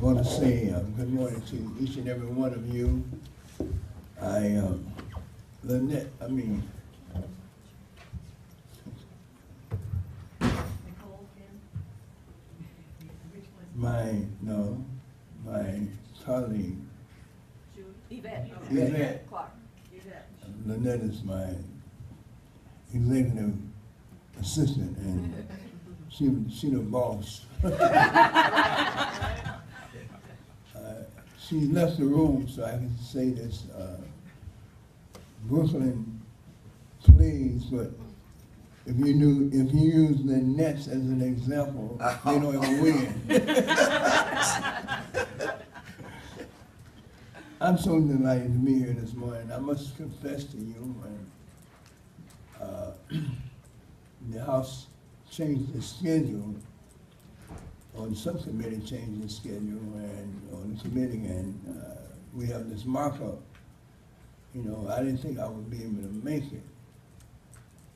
want to say good morning to each and every one of you. Lynette, my colleague, Yvette. Clark. Yvette. Lynette is my executive assistant, and she the boss. She left the room, so I can say this. Brooklyn plays, but if you use the Nets as an example, they don't ever win. I'm so delighted to be here this morning. I must confess to you, when the House changed the schedule, or the subcommittee changed the schedule, and on the committee, and we have this markup. I didn't think I would be able to make it.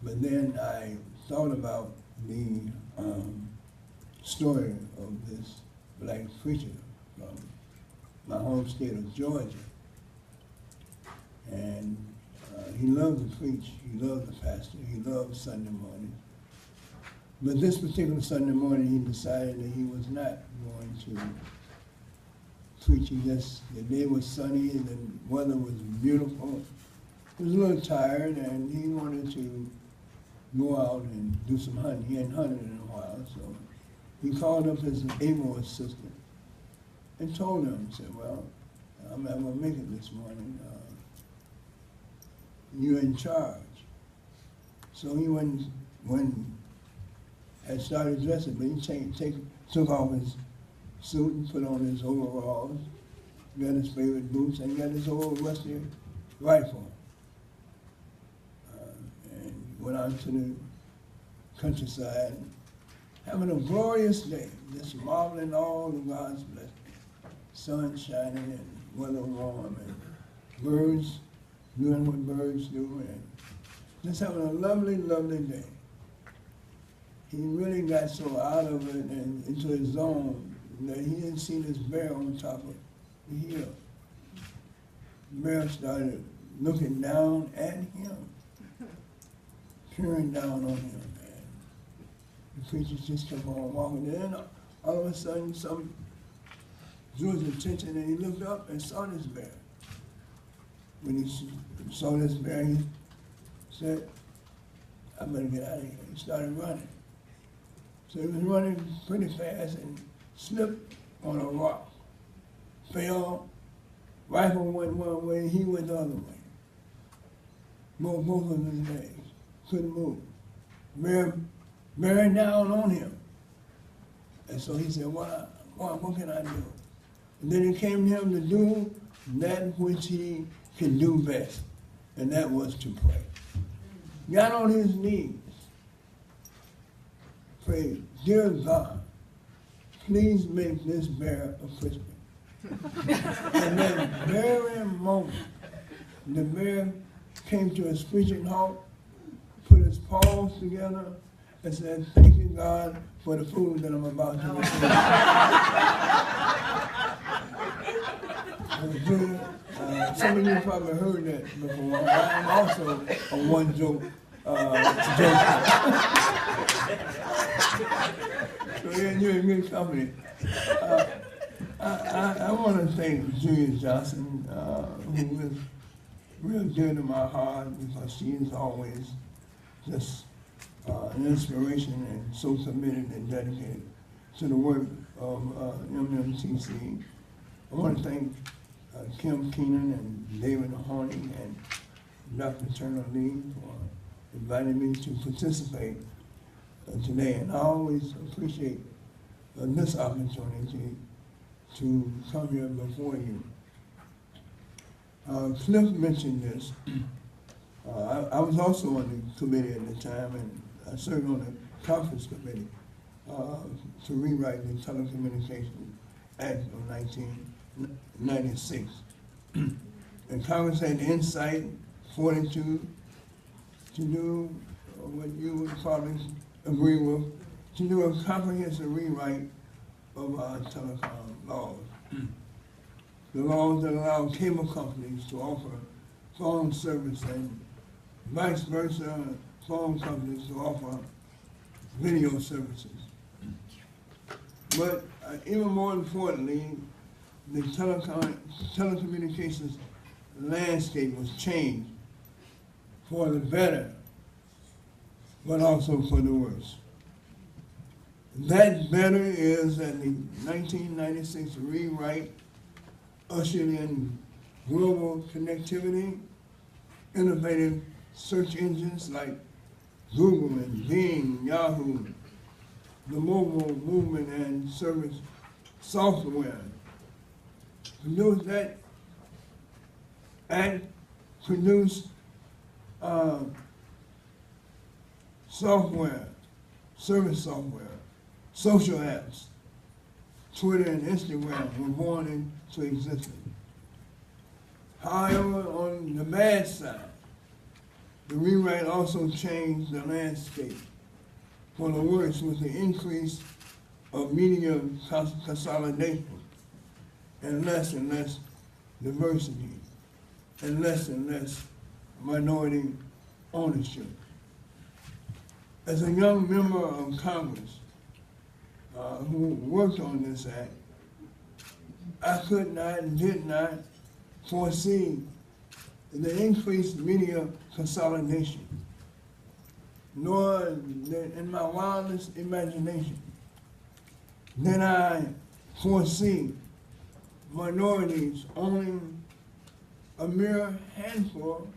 But then I thought about the story of this black preacher from my home state of Georgia. And he loved to preach, he loved the pastor, he loved Sunday morning. But this particular Sunday morning, he decided that he was not going to preach. The day was sunny and the weather was beautiful. He was a little tired and he wanted to go out and do some hunting. He hadn't hunted in a while, so he called up his able assistant and told him, said, well, I'm not going to make it this morning. You're in charge. So he had started dressing, but he took off his suit and put on his overalls, got his favorite boots, and got his old rusty rifle. And went out to the countryside, having a glorious day, just marveling all of God's blessings. Sun shining and weather warm, and birds doing what birds do, and just having a lovely, lovely day. He really got so out of it and into his zone that he didn't see this bear on top of the hill. The bear started looking down at him, peering down on him. And the preacher just kept on walking. Then all of a sudden, something drew his attention, and he looked up and saw this bear. When he saw this bear, he said, I better get out of here. He started running. So he was running pretty fast and slipped on a rock, fell, rifle went one way, he went the other way. Both of his legs, couldn't move. Bearing down on him. And so he said, what can I do? And then it came to him to do that which he could do best, and that was to pray. Got on his knees, prayed, dear God, please make this bear a Christian. And that very moment, the bear came to a screeching halt, put his paws together, and said, thank you, God, for the food that I'm about to receive. Some of you probably heard that before. I am also a one joke joker. So you're in good company. I want to thank Julia Johnson, who is real dear to my heart because she is always just an inspiration and so committed and dedicated to the work of MMTC. I want to thank Kim Keenan and David Horning and Dr. Turner Lee for inviting me to participate today. And I always appreciate this opportunity to come here before you. Cliff mentioned this. I was also on the committee at the time, and I served on the conference committee to rewrite the Telecommunications Act of 1996. And Congress had the insight, fortitude to do what you would probably agree with, to do a comprehensive rewrite of our telecom laws. the laws that allow cable companies to offer phone service and vice versa, phone companies to offer video services. But even more importantly, the telecommunications landscape was changed for the better, but also for the worse. That better is that the 1996 rewrite ushered in global connectivity, innovative search engines like Google and Bing, Yahoo, the mobile movement and service software produced that and produced software, service software, social apps. Twitter and Instagram were born into existence. However, on the bad side, the rewrite also changed the landscape for the worse with the increase of media consolidation and less diversity and less minority ownership. As a young member of Congress who worked on this act, I could not and did not foresee the increased media consolidation, nor in my wildest imagination did I foresee minorities owning a mere handful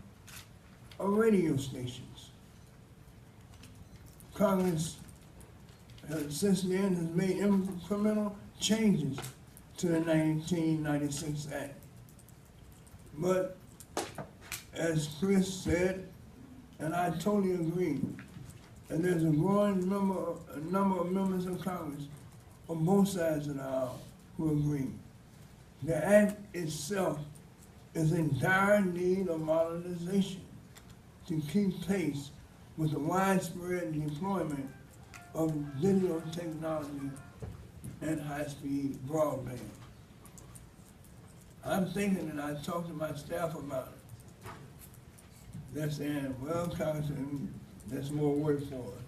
of radio stations. Congress, since then, has made incremental changes to the 1996 Act. But as Chris said, and I totally agree, and there's a growing number of members of Congress on both sides of the aisle who agree. The act itself is in dire need of modernization to keep pace with the widespread deployment of digital technology and high-speed broadband. I'm thinking, and I talked to my staff about it. They're saying, well, Congressman, that's more work for us.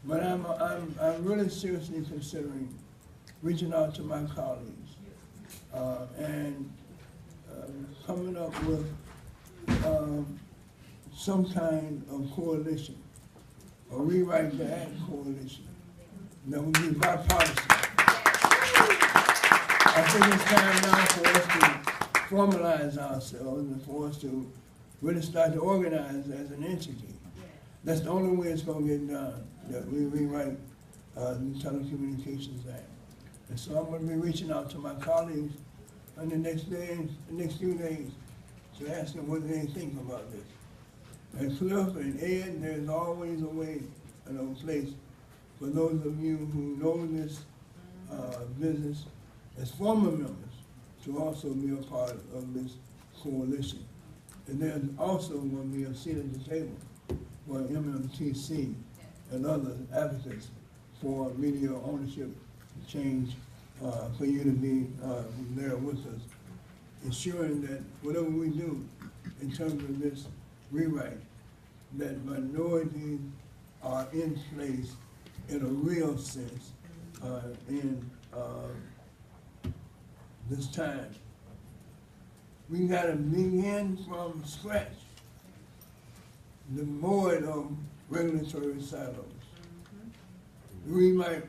But I'm really seriously considering reaching out to my colleagues and coming up with some kind of coalition, a rewrite the act coalition that would be bipartisan. I think it's time now for us to formalize ourselves and for us to really start to organize as an entity. That's the only way it's going to get done, that we rewrite the Telecommunications Act. And so I'm going to be reaching out to my colleagues in the next few days to ask them what they think about this. And Cliff and Ed, there's always a way and a place for those of you who know this business as former members to also be a part of this coalition. And there's also going to be a seat at the table for MMTC and other advocates for media ownership change for you to be there with us, ensuring that whatever we do in terms of this rewrite, that minorities are in place in a real sense in this time. We got to begin from scratch, devoid of regulatory silos. The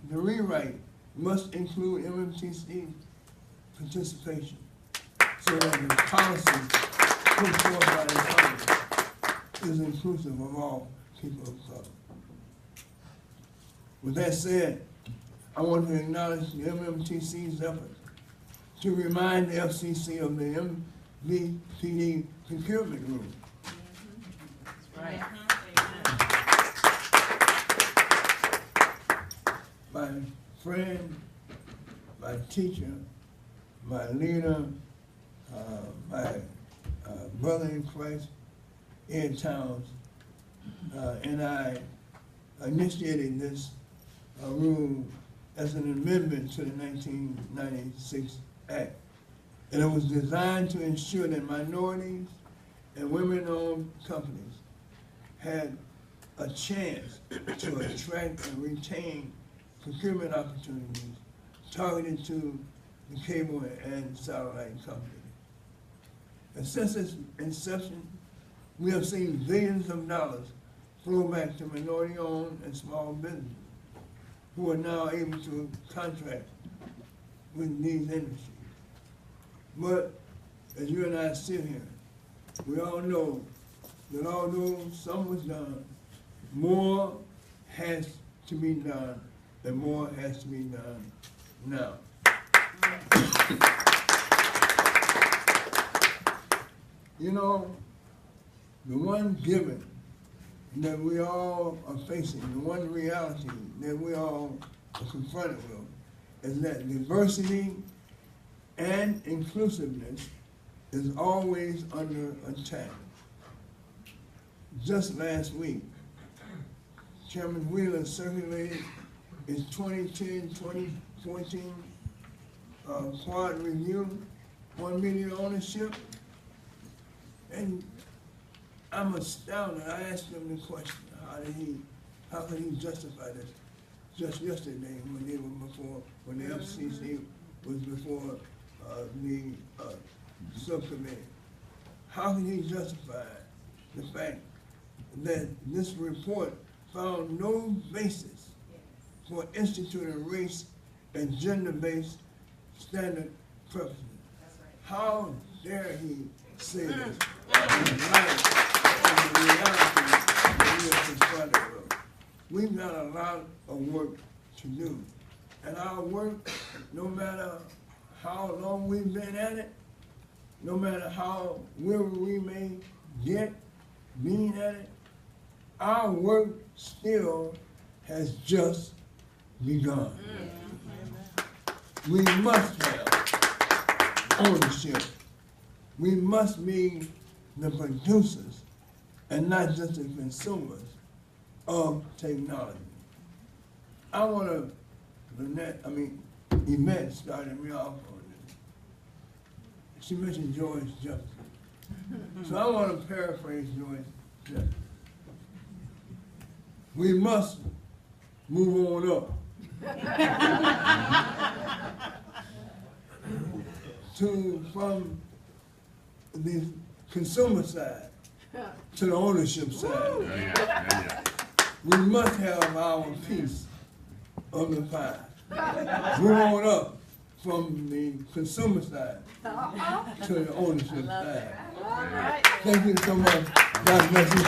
rewrite must include MMTC participation so that the policy put forth by the Congress is inclusive of all people of color. With that said, I want to acknowledge the MMTC's efforts to remind the FCC of the MVPD procurement rule. Right. My friend, my teacher, my leader, my brother in Christ, Ed Towns, and I initiated this rule as an amendment to the 1996 Act. And it was designed to ensure that minorities and women-owned companies had a chance to attract and retain procurement opportunities targeted to the cable and satellite companies. And since its inception, we have seen billions of dollars flow back to minority-owned and small businesses who are now able to contract with these industries. But as you and I sit here, we all know that although some was done, more has to be done, and more has to be done now. You know, the one given that we all are facing, the one reality that we all are confronted with, is that diversity and inclusiveness is always under attack. Just last week, Chairman Wheeler circulated his 2010-2014 quad review on media ownership, and I'm astounded. I asked him the question, how could he justify this? Just yesterday, when the FCC was before the subcommittee, how can he justify the fact that this report found no basis for instituting race and gender-based standard preferences? How dare he say this in light of the reality that we are confronted with? We've got a lot of work to do. And our work, no matter how long we've been at it, no matter how weary we may get being at it, our work still has just begun. We must have ownership. We must be the producers and not just the consumers of technology. I want to, Yvette started me off on this. She mentioned George Jefferson. So I want to paraphrase George Jefferson. We must move on up from the consumer side to the ownership side. We must have our piece of the pie. Move on up from the consumer side to the ownership side. Thank you so much. God bless you.